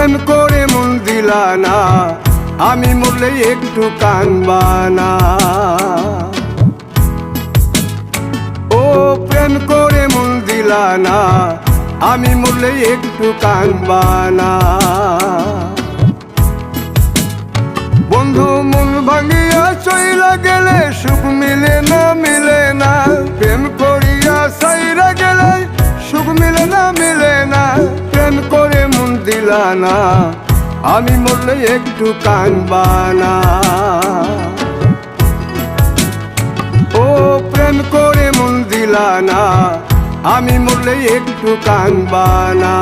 প্রেম করে মন দিলা না, আমি মরলে একটু কানবা না। ও প্রেম করে মন দিলা না, আমি মরলে একটু কানবা না। বন্ধু মন ভাঙিয়া চইলা গেলে সুখ মিলে না, মিলে না। প্রেম করিয়া সাইরা গেলে সুখ মিলে না, মিলে না। প্রেম করে মন দিলা না, আমি মরলে একটু কানবা না। ও প্রেম করে মন দিলা না, আমি মরলে একটু কানবা না।